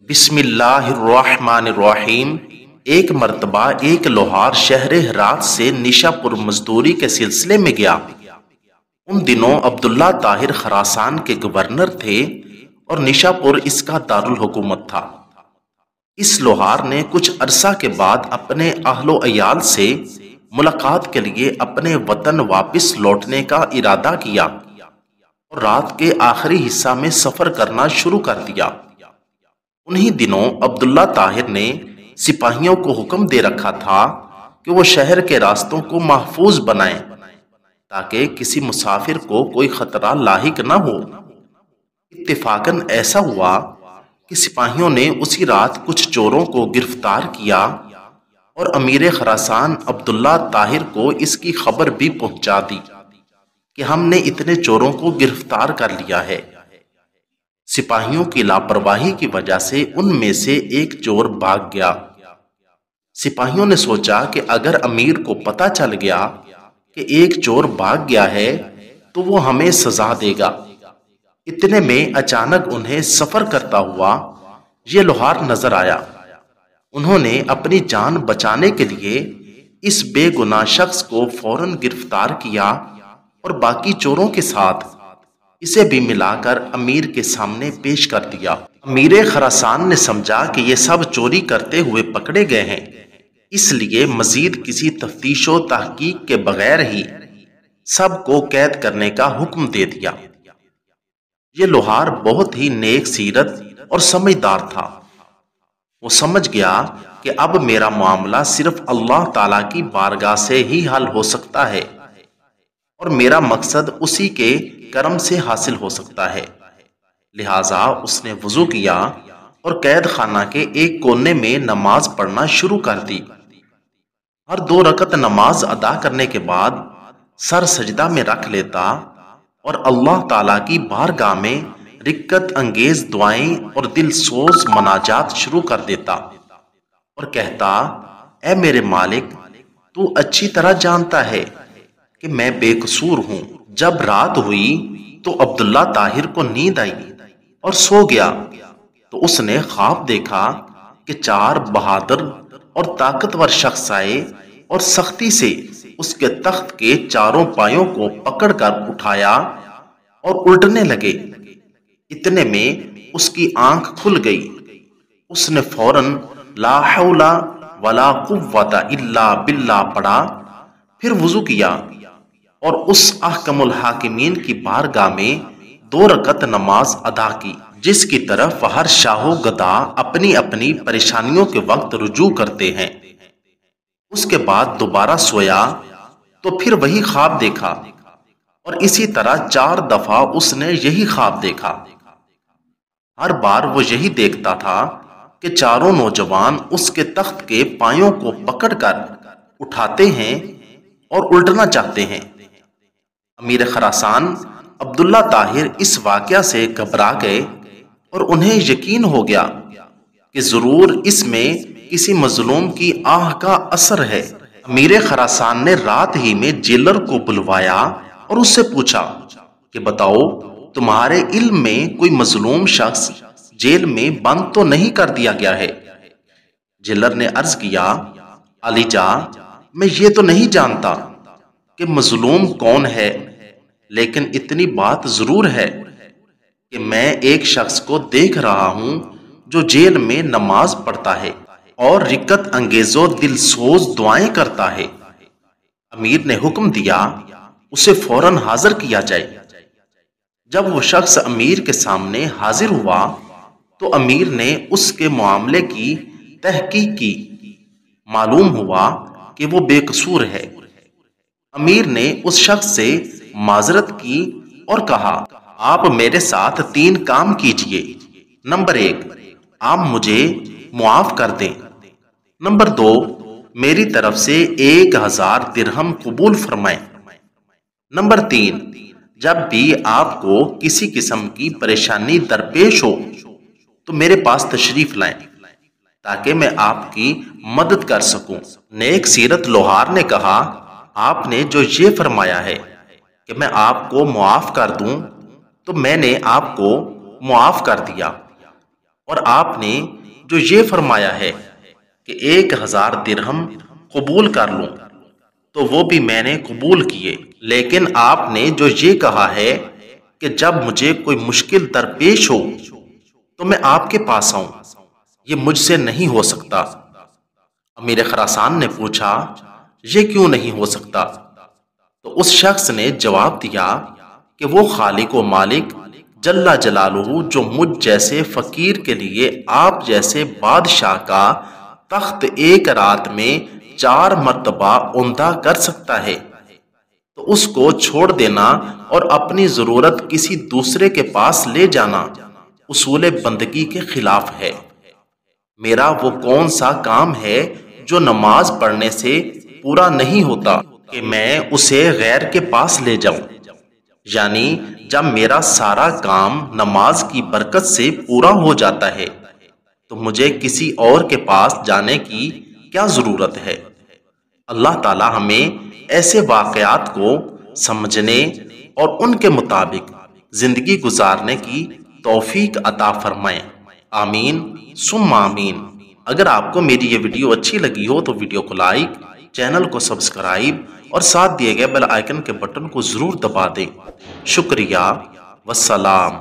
بسم اللہ الرحمن الرحیم۔ ایک مرتبہ ایک لوہار شہر ہرات سے نیشا پور مزدوری کے سلسلے میں گیا۔ ان دنوں عبداللہ طاہر خراسان کے گورنر تھے اور نیشا پور اس کا دارالحکومت تھا۔ اس لوہار نے کچھ عرصہ کے بعد اپنے اہل و عیال سے ملاقات کے لیے اپنے وطن واپس لوٹنے کا ارادہ کیا اور رات کے آخری حصہ میں سفر کرنا شروع کر دیا۔ انہی دنوں عبداللہ طاہر نے سپاہیوں کو حکم دے رکھا تھا کہ وہ شہر کے راستوں کو محفوظ بنائیں تاکہ کسی مسافر کو کوئی خطرہ لاحق نہ ہو۔ اتفاقاً ایسا ہوا کہ سپاہیوں نے اسی رات کچھ چوروں کو گرفتار کیا اور امیر خراسان عبداللہ طاہر کو اس کی خبر بھی پہنچا دی کہ ہم نے اتنے چوروں کو گرفتار کر لیا ہے۔ سپاہیوں کی لاپرواہی کی وجہ سے ان میں سے ایک چور بھاگ گیا۔ سپاہیوں نے سوچا کہ اگر امیر کو پتہ چل گیا کہ ایک چور بھاگ گیا ہے تو وہ ہمیں سزا دے گا۔ اتنے میں اچانک انہیں سفر کرتا ہوا یہ لوہار نظر آیا۔ انہوں نے اپنی جان بچانے کے لیے اس بے گناہ شخص کو فوراً گرفتار کیا اور باقی چوروں کے ساتھ اسے بھی ملا کر امیر کے سامنے پیش کر دیا۔ امیر خراسان نے سمجھا کہ یہ سب چوری کرتے ہوئے پکڑے گئے ہیں، اس لیے مزید کسی تفتیش و تحقیق کے بغیر ہی سب کو قید کرنے کا حکم دے دیا۔ یہ لوہار بہت ہی نیک سیرت اور سمجھدار تھا۔ وہ سمجھ گیا کہ اب میرا معاملہ صرف اللہ تعالیٰ کی بارگاہ سے ہی حل ہو سکتا ہے اور میرا مقصد اسی کے کرم سے حاصل ہو سکتا ہے۔ لہٰذا اس نے وضو کیا اور قید خانہ کے ایک کونے میں نماز پڑھنا شروع کر دی۔ ہر 2 رکعت نماز ادا کرنے کے بعد سر سجدہ میں رکھ لیتا اور اللہ تعالیٰ کی بارگاہ میں رقت انگیز دعائیں اور دل سوز مناجات شروع کر دیتا اور کہتا، اے میرے مالک، تو اچھی طرح جانتا ہے کہ میں بے قصور ہوں۔ جب رات ہوئی تو عبداللہ طاہر کو نیند آئی اور سو گیا تو اس نے خواب دیکھا کہ 4 بہادر اور طاقتور شخص آئے اور سختی سے اس کے تخت کے چاروں پایوں کو پکڑ کر اٹھایا اور الٹنے لگے۔ اتنے میں اس کی آنکھ کھل گئی۔ اس نے فوراً لا حول ولا قوت الا باللہ پڑھا، پھر وضو کیا اور اس احکم الحاکمین کی بارگاہ میں 2 رکعت نماز ادا کی جس کی طرف ہر شاہ و گدا اپنی اپنی پریشانیوں کے وقت رجوع کرتے ہیں۔ اس کے بعد دوبارہ سویا تو پھر وہی خواب دیکھا اور اسی طرح 4 دفعہ اس نے یہی خواب دیکھا۔ ہر بار وہ یہی دیکھتا تھا کہ چاروں نوجوان اس کے تخت کے پایوں کو پکڑ کر اٹھاتے ہیں اور الٹنا چاہتے ہیں۔ امیر خراسان عبداللہ طاہر اس واقعہ سے گھبرا گئے اور انہیں یقین ہو گیا کہ ضرور اس میں کسی مظلوم کی آہ کا اثر ہے۔ امیر خراسان نے رات ہی میں جیلر کو بلوایا اور اس سے پوچھا کہ بتاؤ، تمہارے علم میں کوئی مظلوم شخص جیل میں بند تو نہیں کر دیا گیا ہے؟ جیلر نے عرض کیا، علی جا، میں یہ تو نہیں جانتا کہ مظلوم کون ہے، لیکن اتنی بات ضرور ہے کہ میں ایک شخص کو دیکھ رہا ہوں جو جیل میں نماز پڑھتا ہے اور رقت انگیز و دل سوز دعائیں کرتا ہے۔ امیر نے حکم دیا اسے فوراً حاضر کیا جائے۔ جب وہ شخص امیر کے سامنے حاضر ہوا تو امیر نے اس کے معاملے کی تحقیق کی۔ معلوم ہوا کہ وہ بے قصور ہے۔ امیر نے اس شخص سے معذرت کی اور کہا، آپ میرے ساتھ 3 کام کیجئے۔ نمبر 1، آپ مجھے معاف کر دیں۔ نمبر 2، میری طرف سے 1000 درہم قبول فرمائیں۔ نمبر 3، جب بھی آپ کو کسی قسم کی پریشانی درپیش ہو تو میرے پاس تشریف لائیں تاکہ میں آپ کی مدد کر سکوں۔ نیک سیرت لوہار نے کہا، آپ نے جو یہ فرمایا ہے کہ میں آپ کو معاف کر دوں تو میں نے آپ کو معاف کر دیا، اور آپ نے جو یہ فرمایا ہے کہ 1000 درہم قبول کر لوں، تو وہ بھی میں نے قبول کیے، لیکن آپ نے جو یہ کہا ہے کہ جب مجھے کوئی مشکل درپیش ہو تو میں آپ کے پاس آؤں، یہ مجھ سے نہیں ہو سکتا۔ امیر خراسان نے پوچھا، یہ کیوں نہیں ہو سکتا؟ تو اس شخص نے جواب دیا کہ وہ خالق و مالک جل جلالہ جو مجھ جیسے فقیر کے لیے آپ جیسے بادشاہ کا تخت ایک رات میں 4 مرتبہ عمدہ کر سکتا ہے، تو اس کو چھوڑ دینا اور اپنی ضرورت کسی دوسرے کے پاس لے جانا اصول بندگی کے خلاف ہے۔ میرا وہ کون سا کام ہے جو نماز پڑھنے سے پورا نہیں ہوتا کہ میں اسے غیر کے پاس لے جاؤں؟ یعنی جب میرا سارا کام نماز کی برکت سے پورا ہو جاتا ہے تو مجھے کسی اور کے پاس جانے کی کیا ضرورت ہے؟ اللہ تعالی ہمیں ایسے واقعات کو سمجھنے اور ان کے مطابق زندگی گزارنے کی توفیق عطا فرمائے، آمین ثم آمین۔ اگر آپ کو میری یہ ویڈیو اچھی لگی ہو تو ویڈیو کو لائک، چینل کو سبسکرائب اور ساتھ دیے گئے بیل آئیکن کے بٹن کو ضرور دبا دیں۔ شکریہ، والسلام۔